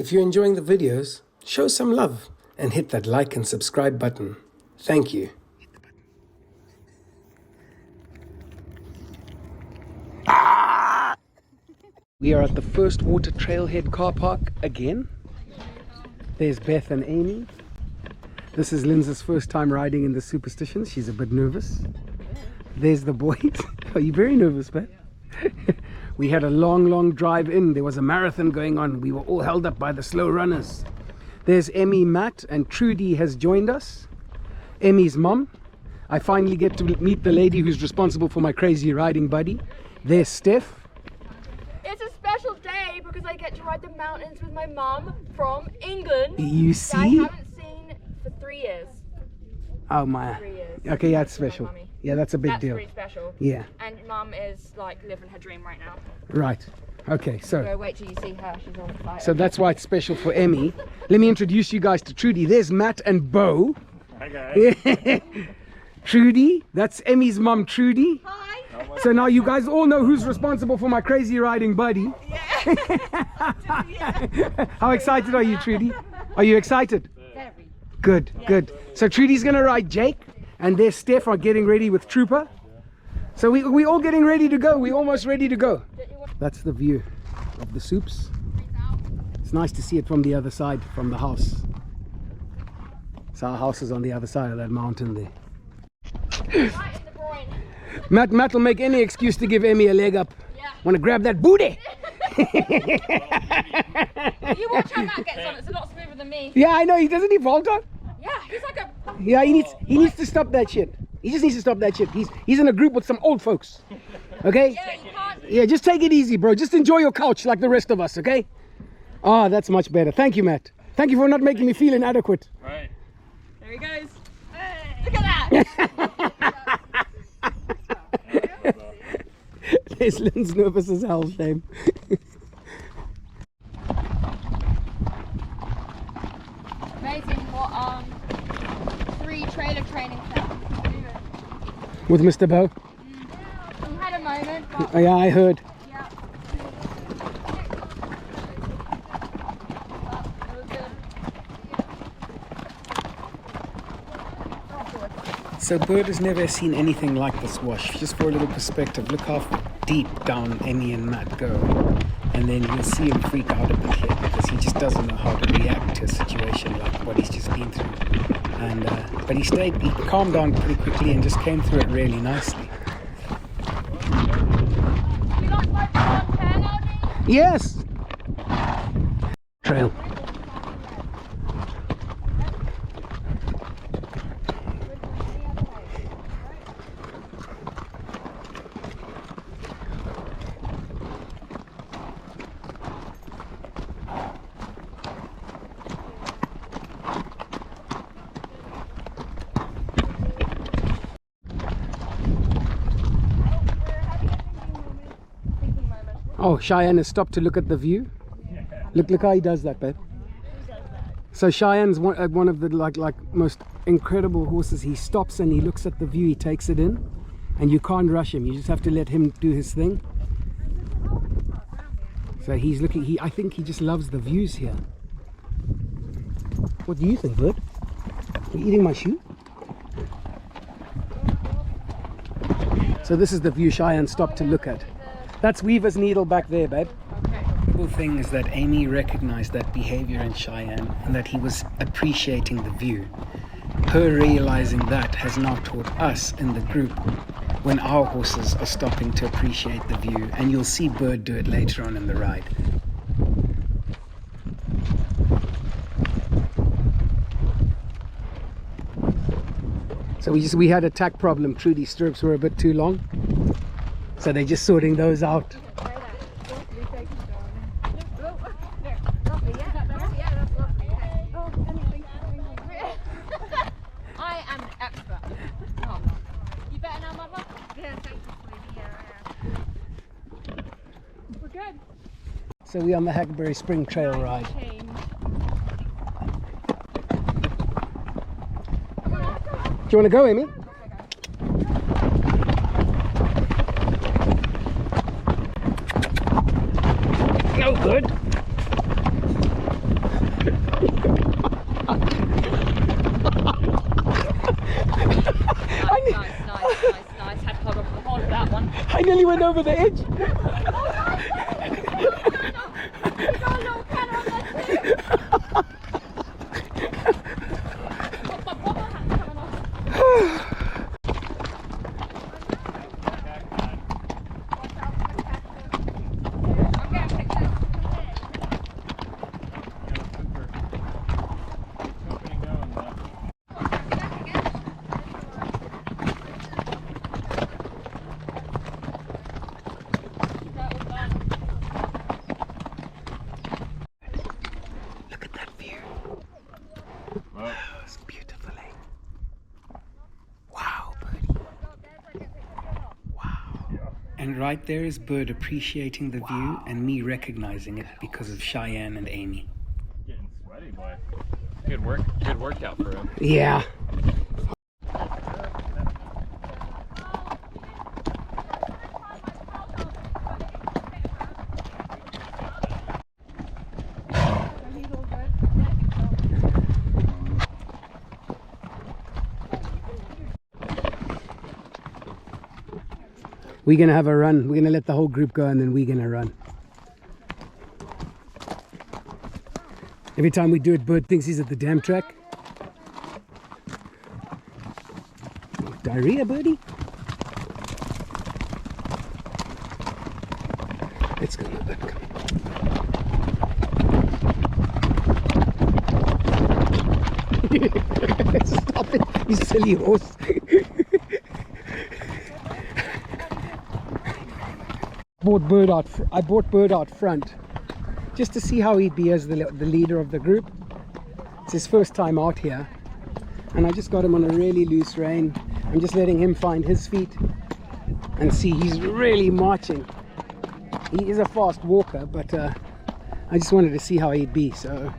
If you're enjoying the videos, show some love and hit that like and subscribe button. Thank you. We are at the First Water Trailhead car park again. There's Beth and Amy. This is Linds's first time riding in the Superstitions. She's a bit nervous. There's the boys. Are you very nervous, Beth? We had a long drive in. There was a marathon going on. We were all held up by the slow runners. There's Emmy, Matt, and Trudy has joined us. Emmy's mom. I finally get to meet the lady who's responsible for my crazy riding buddy. There's Steph. It's a special day because I get to ride the mountains with my mum from England. You see? I haven't seen for 3 years. Oh my. 3 years. Okay, that's special. Yeah, that's a big deal. That's pretty special. Yeah. And mum is like living her dream right now. Right. Okay, so. Go wait till you see her. She's on fire. So that's why it's special for Emmy. Let me introduce you guys to Trudy. There's Matt and Bo. Hi guys. Trudy, that's Emmy's mum, Trudy. Hi. So now you guys all know who's responsible for my crazy riding buddy. Yeah. How excited are you, Trudy? Are you excited? Very. Good, good. So Trudy's gonna ride Jake, and there's Steph are getting ready with Trooper. So we all getting ready to go. We're almost ready to go. That's the view of the Soups. It's nice to see it from the other side, from the house. So our house is on the other side of that mountain there. Right in the groin. Matt will make any excuse to give Emmy a leg up. Yeah. Want to grab that booty? You watch how Matt gets on. It's a lot smoother than me. Yeah, I know. He doesn't he falter? Yeah, he's like a. Yeah, he needs to stop that shit. He just needs to stop that shit. He's in a group with some old folks. Okay? Yeah, you can't. Yeah, just take it easy, bro. Just enjoy your couch like the rest of us, okay? Ah, that's much better. Thank you, Matt. Thank you for not making me feel inadequate. Right. There he goes. Hey. Look at that. There's Lynn's nervous as hell, shame. Amazing what 3 trailer training camps do. With Mr. Bo? We had a moment, but Yeah, I heard. yeah. It was good. So Bird has never seen anything like this wash. Just for a little perspective, look how deep down Emmy and Matt go. And then you'll see him freak out a bit here because he just doesn't know how to react to a situation like what he's just been through. And but he calmed down pretty quickly and just came through it really nicely. You like my 110, Aldi? Yes! Trail. Oh, Cheyenne has stopped to look at the view. Look how he does that, babe. So Cheyenne's one of the like most incredible horses. He stops and he looks at the view. He takes it in, and you can't rush him. You just have to let him do his thing. So he's looking. I think he just loves the views here. What do you think, Bird? Are you eating my shoe? So this is the view Cheyenne stopped to look at. That's Weaver's Needle back there, babe. Okay. The cool thing is that Amy recognized that behavior in Cheyenne and that he was appreciating the view. Her realizing that has now taught us in the group when our horses are stopping to appreciate the view, and you'll see Bird do it later on in the ride. So we had a tack problem. Trudy's stirrups were a bit too long. So they're just sorting those out. I am an expert. Oh, you better now, Mother? Yeah, thank you. We're good. So we're on the Hackberry Spring Trail ride. Do you want to go, Amy? No good. over the edge. Look at that view. Well, It's beautiful, eh? Wow, birdie. Wow. And right there is Bird appreciating the view and me recognizing it because of Cheyenne and Amy. getting sweaty, boy. Good workout for him. Yeah. We're gonna have a run. We're gonna let the whole group go and then we're gonna run. Every time we do it, Bird thinks he's at the damn track. Diarrhea, Birdie? Let's go, my bird. Come. Stop it, you silly horse. I brought Bird out front just to see how he'd be as the leader of the group. It's his first time out here, and I just got him on a really loose rein. I'm just letting him find his feet and see. He's really marching. He is a fast walker, but I just wanted to see how he'd be. So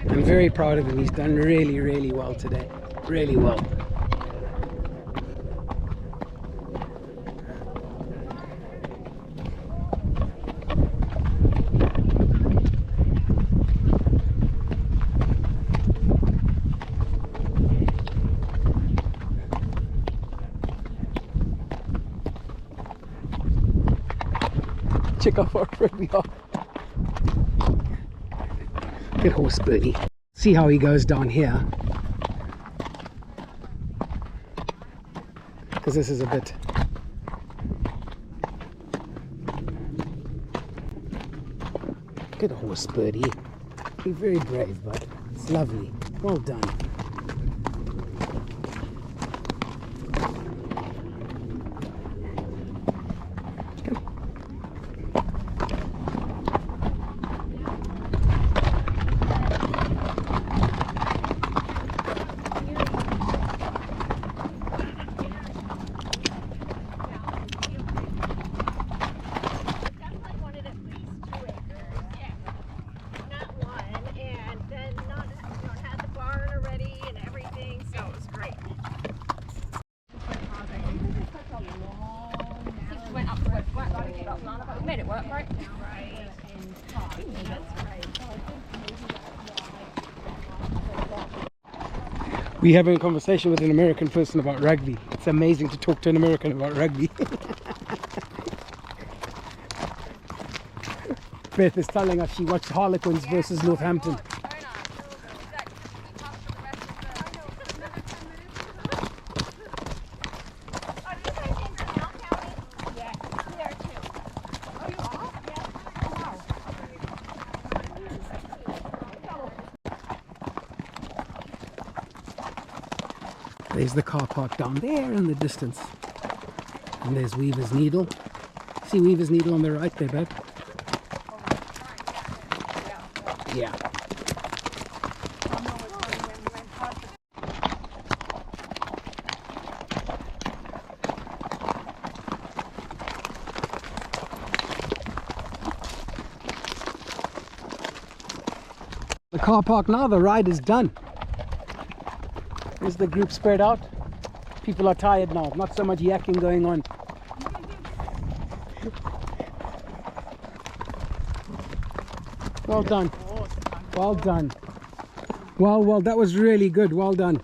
I'm very proud of him. He's done really, really well today. Really well. Check out how afraid we are. Good horse, Birdie. See how he goes down here. Because this is a bit... Good horse, Birdie. You're very brave, bud. It's lovely. Well done. Made it work, right? We're having a conversation with an American person about rugby. It's amazing to talk to an American about rugby. Beth is telling us she watched Harlequins versus Northampton. There's the car park down there in the distance. And there's Weaver's Needle. See Weaver's Needle on the right there, babe? Yeah. The car park now, the ride is done. Is the group spread out? People are tired now, not so much yakking going on. Well done. Well done. Well, that was really good. Well done.